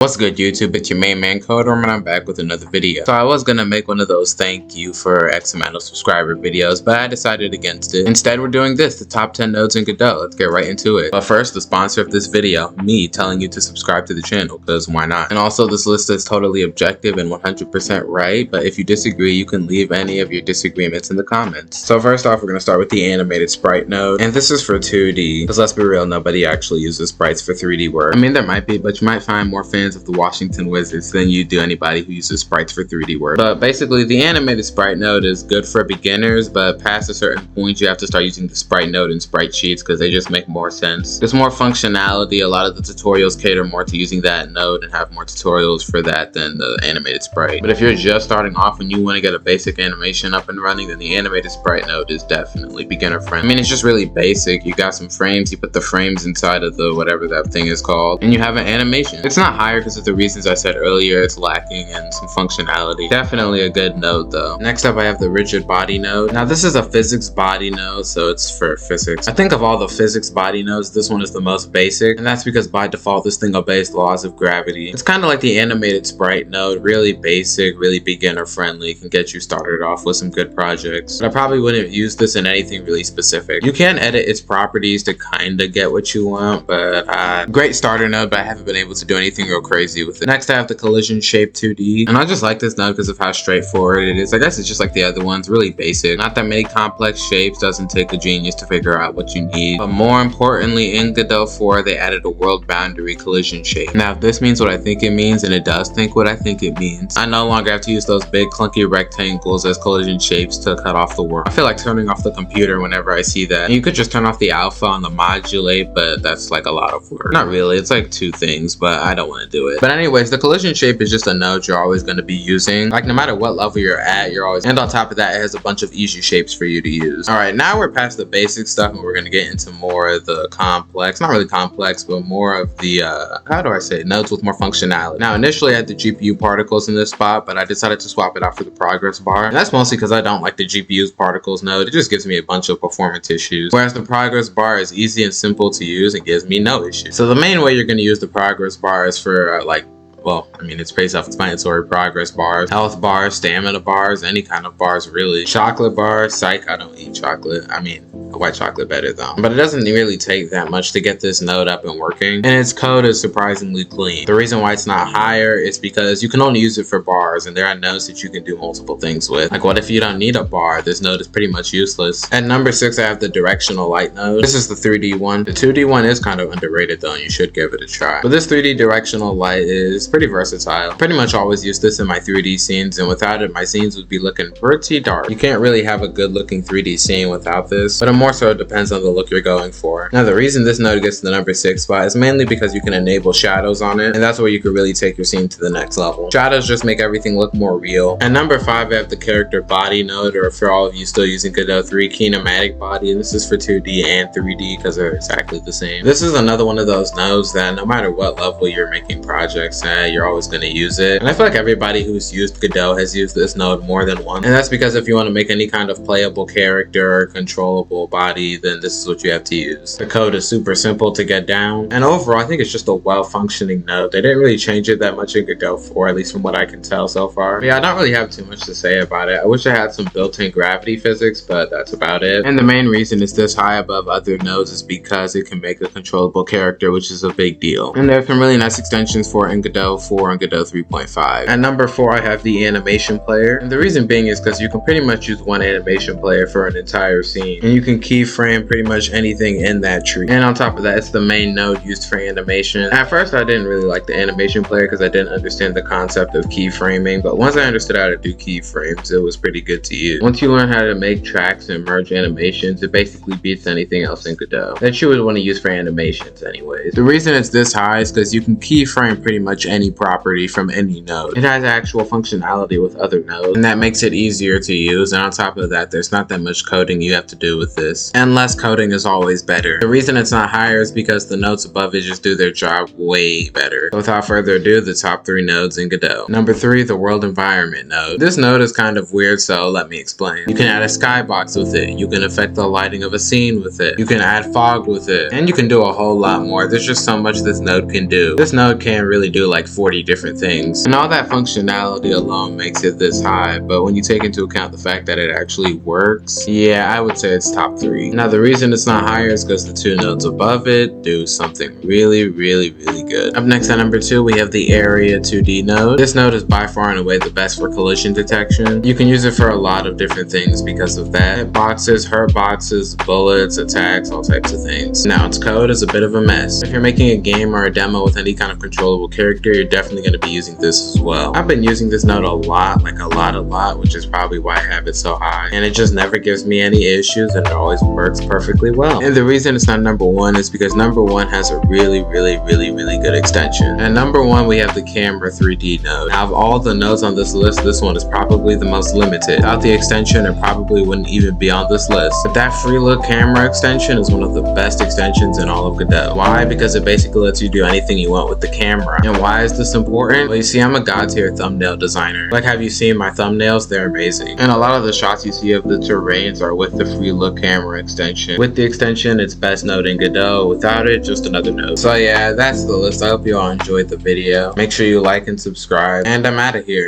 What's good, YouTube? It's your main man codingworm, and I'm back with another video. So I was gonna make one of those thank you for X amount of subscriber videos, but I decided against it. Instead, we're doing this, the top 10 nodes in Godot. Let's get right into it. But first, the sponsor of this video, me telling you to subscribe to the channel, because why not? And also, this list is totally objective and 100% right, but if you disagree, you can leave any of your disagreements in the comments. So first off, we're gonna start with the animated sprite node, and this is for 2D, because let's be real, nobody actually uses sprites for 3D work. I mean, there might be, but you might find more fans of the Washington Wizards than you do anybody who uses sprites for 3D work. But basically, the animated sprite node is good for beginners, but past a certain point, you have to start using the sprite node and sprite sheets because they just make more sense. There's more functionality. A lot of the tutorials cater more to using that node and have more tutorials for that than the animated sprite. But if you're just starting off and you want to get a basic animation up and running, then the animated sprite node is definitely beginner friendly. I mean, it's just really basic. You got some frames, you put the frames inside of the whatever that thing is called, and you have an animation. It's not higher because of the reasons I said earlier. It's lacking in some functionality. Definitely a good node though. Next up, I have the rigid body node. Now this is a physics body node, so it's for physics. I think of all the physics body nodes, this one is the most basic, and that's because by default this thing obeys laws of gravity. It's kind of like the animated sprite node, really basic, really beginner friendly, can get you started off with some good projects. But I probably wouldn't use this in anything really specific. You can edit its properties to kind of get what you want, but great starter node, but I haven't been able to do anything real crazy with it. Next I have the collision shape 2D, and I just like this node because of how straightforward it is. I guess it's just like the other ones, really basic. Not that many complex shapes, doesn't take a genius to figure out what you need. But more importantly, in Godot 4 they added a world boundary collision shape. Now if this means what I think it means, and it does think what I think it means, I no longer have to use those big clunky rectangles as collision shapes to cut off the world. I feel like turning off the computer whenever I see that. And you could just turn off the alpha on the modulate, but that's like a lot of work. Not really, it's like two things, but I don't want to do it. But anyways, the collision shape is just a node you're always going to be using. Like no matter what level you're at, you're always, and on top of that it has a bunch of easy shapes for you to use. Alright, now we're past the basic stuff and we're going to get into more of the complex, not really complex, but more of the how do I say it, nodes with more functionality. Now initially I had the GPU particles in this spot, but I decided to swap it out for the progress bar, and that's mostly because I don't like the GPU's particles node. It just gives me a bunch of performance issues, whereas the progress bar is easy and simple to use and gives me no issues. So the main way you're going to use the progress bar is for well, I mean, it's pretty self-explanatory. Progress bars, health bars, stamina bars, any kind of bars really. Chocolate bars, psych, I don't eat chocolate. I mean, white chocolate better though. But it doesn't really take that much to get this node up and working, and its code is surprisingly clean. The reason why it's not higher is because you can only use it for bars, and there are nodes that you can do multiple things with. Like what if you don't need a bar? This node is pretty much useless. At number 6, I have the directional light node. This is the 3D one. The 2D one is kind of underrated though, and you should give it a try. But this 3D directional light is pretty versatile. Pretty much always use this in my 3D scenes, and without it my scenes would be looking pretty dark. You can't really have a good looking 3D scene without this, but it more so depends on the look you're going for. Now the reason this node gets to the number 6 spot is mainly because you can enable shadows on it, and that's where you can really take your scene to the next level. Shadows just make everything look more real. At number 5 I have the character body node, or for all of you still using Godot 3, kinematic body, and this is for 2D and 3D because they're exactly the same. This is another one of those nodes that no matter what level you're making projects at, you're always going to use it. And I feel like everybody who's used Godot has used this node more than once, and that's because if you want to make any kind of playable character or controllable body, then this is what you have to use. The code is super simple to get down, and overall I think it's just a well-functioning node. They didn't really change it that much in Godot 4, at least from what I can tell so far. But yeah, I don't really have too much to say about it. I wish I had some built-in gravity physics, but that's about it. And the main reason it's this high above other nodes is because it can make a controllable character, which is a big deal. And there's some really nice extensions for it in Godot 4 and Godot 3.5. At number 4 I have the animation player, and the reason being is because you can pretty much use one animation player for an entire scene, and you can keyframe pretty much anything in that tree. And on top of that, it's the main node used for animation. At first I didn't really like the animation player because I didn't understand the concept of keyframing, but once I understood how to do keyframes, it was pretty good to use. Once you learn how to make tracks and merge animations, it basically beats anything else in Godot that you would want to use for animations anyways. The reason it's this high is because you can keyframe pretty much any property from any node. It has actual functionality with other nodes, and that makes it easier to use, and on top of that there's not that much coding you have to do with this, and less coding is always better. The reason it's not higher is because the nodes above it just do their job way better. Without further ado, the top 3 nodes in Godot. Number 3, the world environment node. This node is kind of weird, so let me explain. You can add a skybox with it, you can affect the lighting of a scene with it, you can add fog with it, and you can do a whole lot more. There's just so much this node can do. This node can't really do like 40 different things. And all that functionality alone makes it this high, but when you take into account the fact that it actually works, yeah, I would say it's top 3. Now the reason it's not higher is because the 2 nodes above it do something really good. Up next at number 2, we have the Area 2D node. This node is by far and away the best for collision detection. You can use it for a lot of different things because of that. Hitboxes, hurt boxes, bullets, attacks, all types of things. Now its code is a bit of a mess. If you're making a game or a demo with any kind of controllable character, you're definitely going to be using this as well. I've been using this node a lot, like a lot, which is probably why I have it so high. And it just never gives me any issues and it always works perfectly well. And the reason it's not number 1 is because number 1 has a really good extension. And number 1, we have the Camera 3D node. Now of all the nodes on this list, this one is probably the most limited. Without the extension, it probably wouldn't even be on this list. But that free look camera extension is one of the best extensions in all of Godot. Why? Because it basically lets you do anything you want with the camera. And why is this important? Well, you see, I'm a god tier thumbnail designer. Like, have you seen my thumbnails? They're amazing. And a lot of the shots you see of the terrains are with the free look camera extension. With the extension, it's best node in Godot. Without it, just another node. So yeah, that's the list. I hope you all enjoyed the video. Make sure you like and subscribe. And I'm out of here.